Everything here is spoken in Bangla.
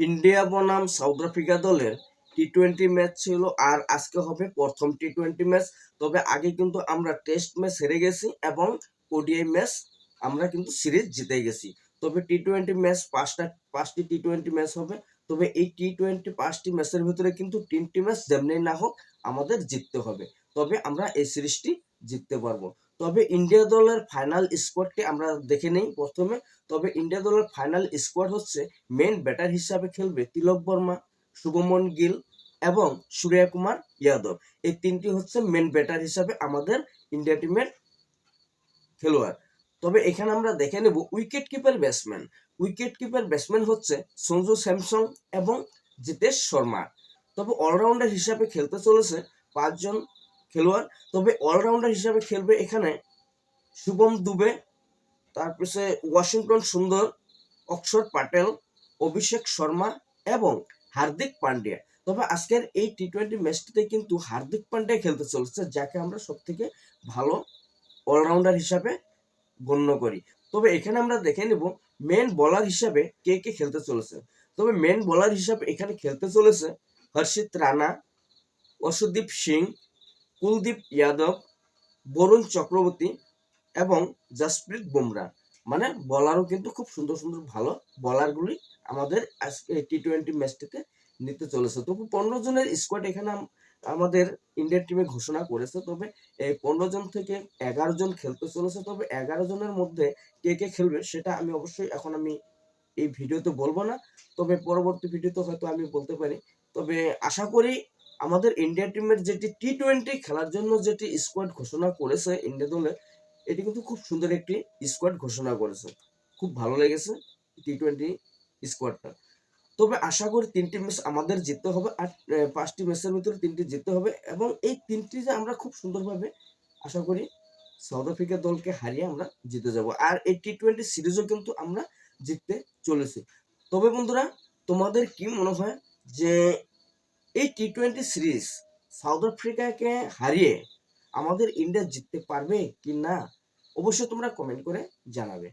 ইন্ডিয়া বনাম সাউথ আফ্রিকা দলের টি-20 ম্যাচ ছিল আর আজকে হবে প্রথম টি-20 ম্যাচ। তবে আগে কিন্তু আমরা টেস্ট ম্যাচ হেরে গেছি এবং ওডিআই ম্যাচ আমরা কিন্তু সিরিজ জিতে গেছি। তবে টি-20 ম্যাচ পাঁচটি টি-20 ম্যাচ হবে। তবে এই টি-20 পাঁচটি ম্যাচের ভিতরে কিন্তু 3টি ম্যাচ যেমনি না হোক আমাদের জিততে হবে, তবে আমরা এই সিরিজটি জিততে পারবো। তবে ইন্ডিয়া দলের ফাইনাল স্কোয়াডটি আমরা দেখে নেই প্রথমে। তবে ইন্ডিয়া দলের ফাইনাল স্কোয়াড হচ্ছে মেন ব্যাটার হিসাবে খেলবে তিলক বর্মা, শুভমন গিল এবং সূর্য কুমার যাদব। এই তিনটি হচ্ছে মেন ব্যাটার হিসাবে আমাদের ইন্ডিয়া টিমের খেলোয়াড়। তবে এখানে আমরা দেখে নেব উইকেট কিপার ব্যাটসম্যান হচ্ছে সঞ্জু স্যামসং এবং জিতেশ শর্মা। তবে অলরাউন্ডার হিসাবে খেলতে চলেছে 5 জন খেলোয়াড়। তবে অলরাউন্ডার হিসাবে খেলবে এখানে শুভম দুবে, তারপরে ওয়াশিংটন সুন্দর, অক্ষর প্যাটেল, অভিষেক শর্মা এবং হার্দিক পান্ডিয়া। তবে আজকের এই টি-20 ম্যাচটিতে কিন্তু হার্দিক পান্ডিয়া খেলতে চলেছে, যাকে আমরা সবথেকে ভালো অলরাউন্ডার হিসাবে গণ্য করি। তবে এখানে আমরা দেখে নেব মেন বোলার হিসাবে কে কে খেলতে চলেছে। তবে মেন বোলার হিসাবে এখানে খেলতে চলেছে হর্ষিত রানা, অর্শদীপ সিং, কুলদীপ যাদব, বরুণ চক্রবর্তী এবং জসপ্রীত বুমরা। মানে বলারও কিন্তু খুব সুন্দর সুন্দর ভালো বলারগুলি আমাদের আজকে টি-20 ম্যাচটিতে নিতে চলেছে। তবু 15 জনের স্কোয়াড এখানে আমাদের ইন্ডিয়ান টিমে ঘোষণা করেছে। তবে এই 15 জন থেকে 11 জন খেলতে চলেছে। তবে 11 জনের মধ্যে কে কে খেলবে সেটা আমি অবশ্যই এখন আমি এই ভিডিওতে বলবো না, তবে পরবর্তী ভিডিওতে হয়তো আমি বলতে পারি। তবে আশা করি আমাদের ইন্ডিয়া টিমের যেটি টি-20 খেলার জন্য যেটি স্কোয়াড ঘোষণা করেছে ইন্ডিয়া দলে, এটি কিন্তু খুব সুন্দর একটি স্কোয়াড ঘোষণা করেছে। খুব ভালো লেগেছে টি-20 স্কোয়াডটা। তবে আশা করি 3টি ম্যাচ আমাদের জিততে হবে আর 5টি ম্যাচের ভিতরে 3টি জিততে হবে এবং এই 3টি যে আমরা খুব সুন্দরভাবে আশা করি সাউথ আফ্রিকা দলকে হারিয়ে আমরা জিতে যাব। আর এই টি-20 সিরিজও কিন্তু আমরা জিততে চলেছি। তবে বন্ধুরা, তোমাদের কি মনে হয় যে এই টি-20 সিরিজ সাউথ আফ্রিকাকে হারিয়ে আমাদের ইন্ডিয়া জিততে পারবে কি না? অবশ্যই তোমরা কমেন্ট করে জানাবে।